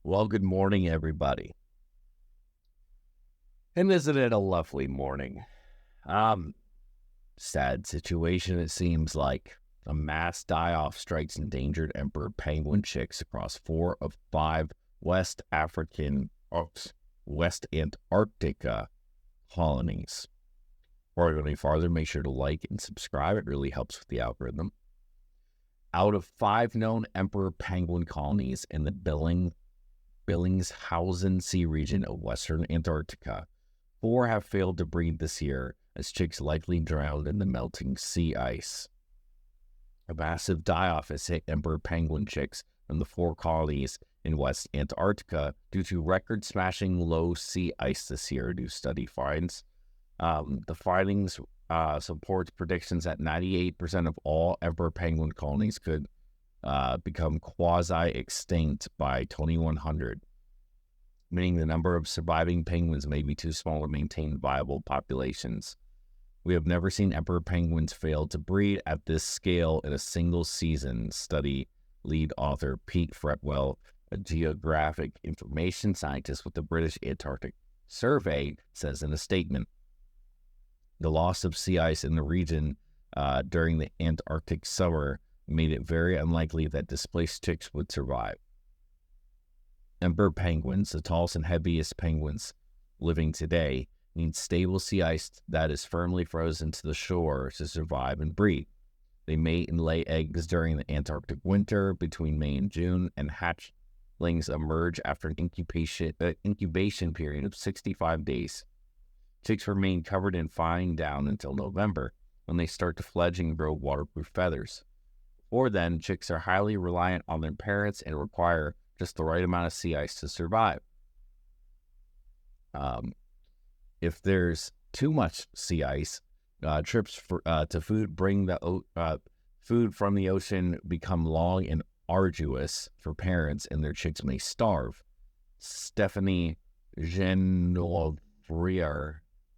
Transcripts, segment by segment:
Well, good morning, everybody. And isn't it a lovely morning? Um, Sad situation, it seems like. A mass die-off strikes endangered emperor penguin chicks across 4 of 5 West African, West Antarctica colonies. Before I go any farther, make sure to like and subscribe. It really helps with the algorithm. Out of 5 known emperor penguin colonies in the Bellingshausen Sea region of Western Antarctica, 4 have failed to breed this year, as chicks likely drowned in the melting sea ice. A massive die-off has hit emperor penguin chicks from the 4 colonies in West Antarctica due to record-smashing low sea ice this year, new study finds. The findings supports predictions that 98% of all emperor penguin colonies could become quasi-extinct by 2100. Meaning the number of surviving penguins may be too small to maintain viable populations. We have never seen emperor penguins fail to breed at this scale in a single season, study lead author Pete Fretwell, a geographic information scientist with the British Antarctic Survey, says in a statement. The loss of sea ice in the region during the Antarctic summer made it very unlikely that displaced chicks would survive. Emperor penguins, the tallest and heaviest penguins living today, need stable sea ice that is firmly frozen to the shore to survive and breed. They mate and lay eggs during the Antarctic winter between May and June, and hatchlings emerge after an incubation period of 65 days. Chicks remain covered in fine down until November, when they start to fledge and grow waterproof feathers. Before then, chicks are highly reliant on their parents and require just the right amount of sea ice to survive. If there's too much sea ice, trips to food food from the ocean become long and arduous for parents, and their chicks may starve. Stephanie Genovrier,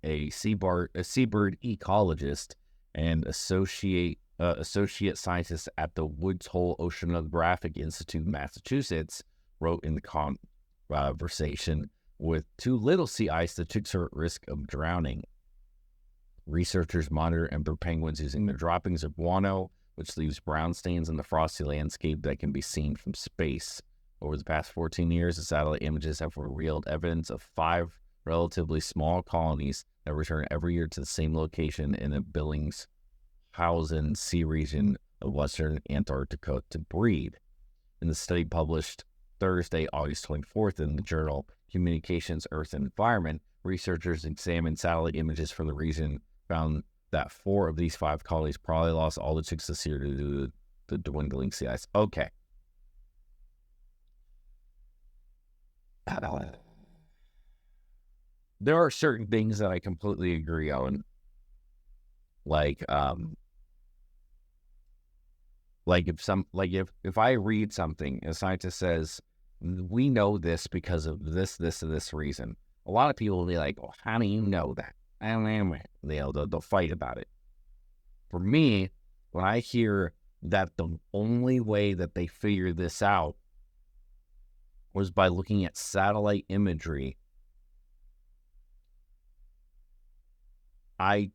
a seabird ecologist and associate scientist at the Woods Hole Oceanographic Institute, Massachusetts, wrote in the conversation, with too little sea ice, the chicks are at risk of drowning. Researchers monitor emperor penguins using the droppings of guano, which leaves brown stains in the frosty landscape that can be seen from space. Over the past 14 years, the satellite images have revealed evidence of 5 relatively small colonies that return every year to the same location in the Bellingshausen Sea region of Western Antarctica to breed. In the study published Thursday, August 24th in the journal Communications, Earth, and Environment, researchers examined satellite images from the region, found that 4 of these 5 colonies probably lost all the chicks this year due to the dwindling sea ice. Okay. There are certain things that I completely agree on. Like if I read something, a scientist says, we know this because of this, and this reason. A lot of people will be like, well, how do you know that? They'll fight about it. For me, when I hear that the only way that they figured this out was by looking at satellite imagery, I'm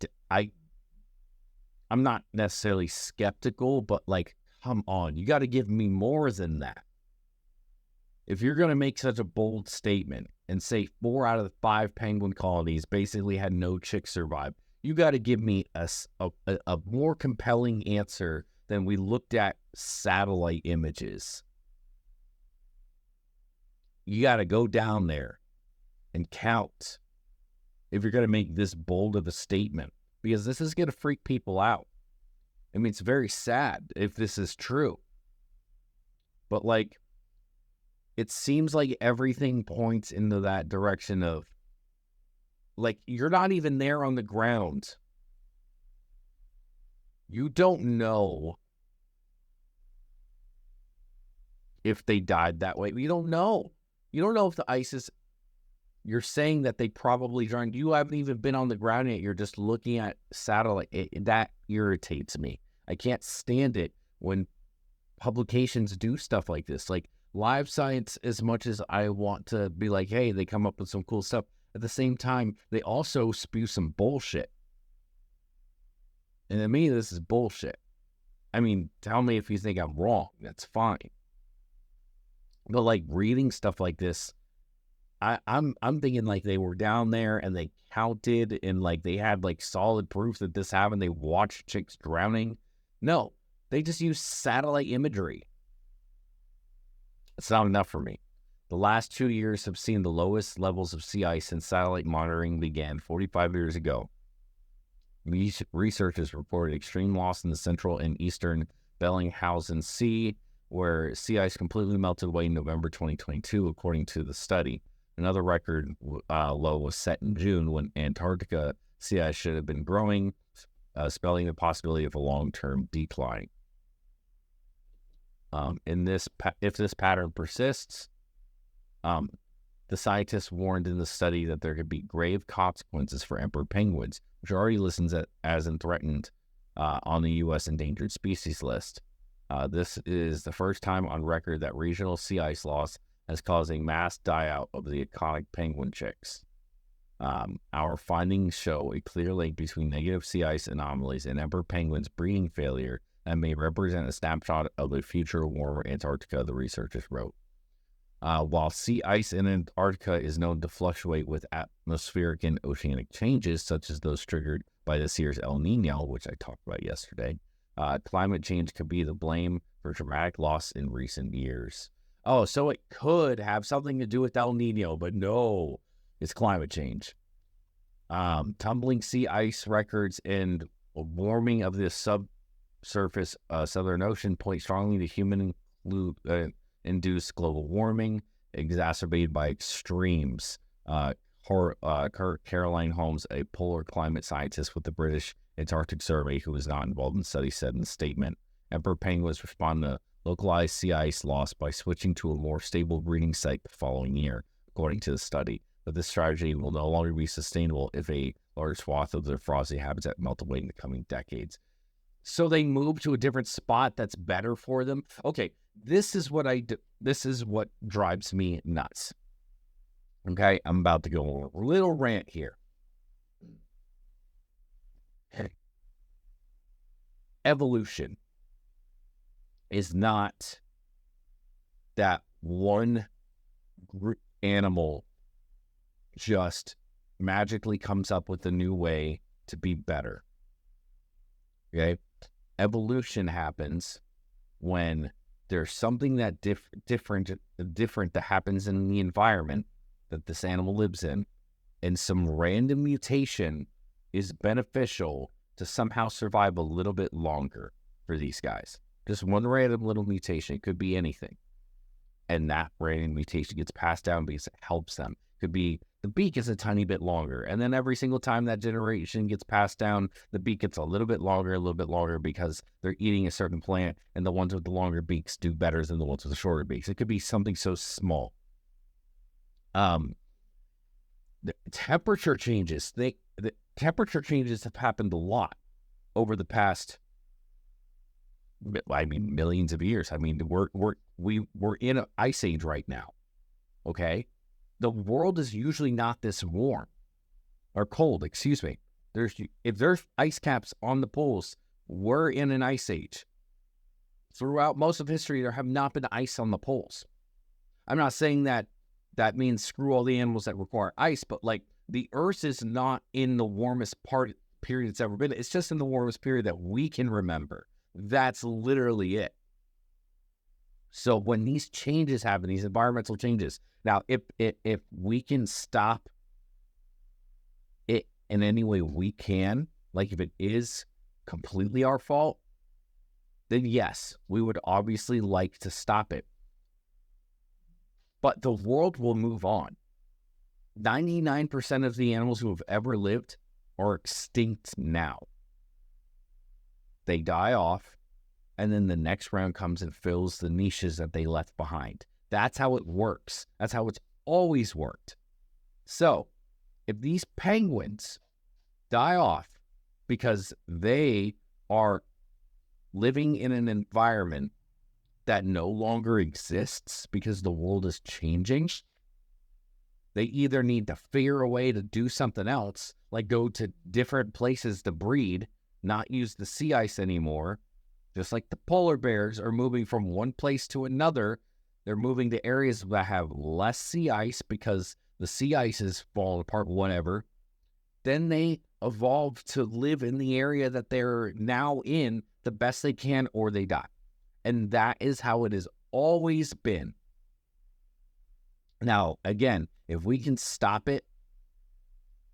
not necessarily skeptical, but like, come on, you got to give me more than that. If you're going to make such a bold statement and say 4 out of the 5 penguin colonies basically had no chicks survive, you got to give me a more compelling answer than we looked at satellite images. You got to go down there and count if you're going to make this bold of a statement, because this is going to freak people out. I mean, it's very sad if this is true. But like, it seems like everything points into that direction of, like, you're not even there on the ground. You don't know if they died that way. You don't know. You don't know if the ice is... You're saying that they probably drowned. You haven't even been on the ground yet. You're just looking at satellite. That irritates me. I can't stand it when publications do stuff like this. Like, live science, as much as I want to be like, hey, they come up with some cool stuff, at the same time, they also spew some bullshit. And to me, this is bullshit. I mean, tell me if you think I'm wrong. That's fine. But like reading stuff like this, I'm thinking like they were down there and they counted and like they had like solid proof that this happened. They watched chicks drowning. No, they just used satellite imagery. It's not enough for me. The last 2 years have seen the lowest levels of sea ice since satellite monitoring began 45 years ago. Researchers reported extreme loss in the central and eastern Bellingshausen Sea, where sea ice completely melted away in November 2022, according to the study. Another record low was set in June when Antarctica sea ice should have been growing, spelling the possibility of a long-term decline. If this pattern persists, the scientists warned in the study that there could be grave consequences for emperor penguins, which are already listed as threatened on the U.S. endangered species list. This is the first time on record that regional sea ice loss has caused a mass die-out of the iconic penguin chicks. Our findings show a clear link between negative sea ice anomalies and emperor penguins' breeding failure and may represent a snapshot of the future warmer Antarctica, the researchers wrote. While sea ice in Antarctica is known to fluctuate with atmospheric and oceanic changes, such as those triggered by this year's El Nino, which I talked about yesterday, climate change could be the blame for dramatic loss in recent years. Oh, so it could have something to do with El Nino, but no, it's climate change. Tumbling sea ice records and warming of the subsurface Southern Ocean point strongly to human-induced global warming, exacerbated by extremes. Caroline Holmes, a polar climate scientist with the British Antarctic Survey, who was not involved in the study, said in the statement, emperor penguins respond to localized sea ice loss by switching to a more stable breeding site the following year, according to the study. But this strategy will no longer be sustainable if a large swath of their frosty habitat melt away in the coming decades. So they move to a different spot that's better for them. Okay, this is what I do. This is what drives me nuts. Okay, I'm about to go on a little rant here. Evolution is not that one animal just magically comes up with a new way to be better. Okay? Evolution happens when there's something that different that happens in the environment that this animal lives in, and some random mutation is beneficial to somehow survive a little bit longer for these guys. Just one random little mutation. It could be anything. And that random mutation gets passed down because it helps them. It could be the beak is a tiny bit longer. And then every single time that generation gets passed down, the beak gets a little bit longer because they're eating a certain plant, and the ones with the longer beaks do better than the ones with the shorter beaks. It could be something so small. The temperature changes. The temperature changes have happened a lot over the past, millions of years. We're in an ice age right now. Okay, the world is usually not this warm or cold. Excuse me. If there's ice caps on the poles, we're in an ice age. Throughout most of history, there have not been ice on the poles. I'm not saying that means screw all the animals that require ice, but like the Earth is not in the warmest period it's ever been. It's just in the warmest period that we can remember. That's literally it. So when these changes happen, these environmental changes, now if we can stop it in any way we can, like if it is completely our fault, then yes, we would obviously like to stop it. But the world will move on. 99% of the animals who have ever lived are extinct now. They die off, and then the next round comes and fills the niches that they left behind. That's how it works. That's how it's always worked. So, if these penguins die off because they are living in an environment that no longer exists because the world is changing, they either need to figure a way to do something else, like go to different places to breed, not use the sea ice anymore, just like the polar bears are moving from one place to another. They're moving to areas that have less sea ice because the sea ice is falling apart, whatever. Then they evolve to live in the area that they're now in the best they can, or they die. And that is how it has always been. Now, again, if we can stop it,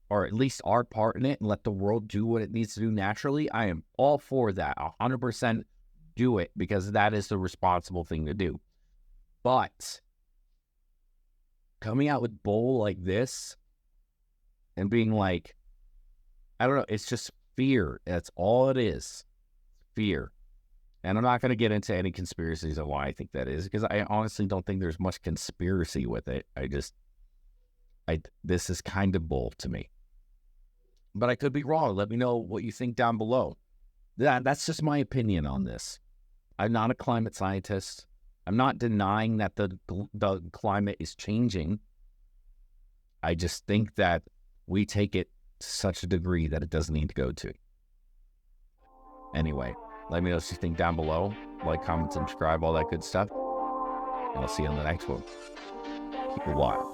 or at least our part in it, and let the world do what it needs to do naturally, I am all for that. 100% do it, because that is the responsible thing to do. But coming out with bull like this and being like, I don't know, it's just fear. That's all it is. Fear. And I'm not going to get into any conspiracies on why I think that is, because I honestly don't think there's much conspiracy with it. This is kind of bull to me. But I could be wrong. Let me know what you think down below. That's just my opinion on this. I'm not a climate scientist. I'm not denying that the climate is changing. I just think that we take it to such a degree that it doesn't need to go to. Anyway, let me know what you think down below. Like, comment, subscribe, all that good stuff. And I'll see you on the next one. Keep it wild.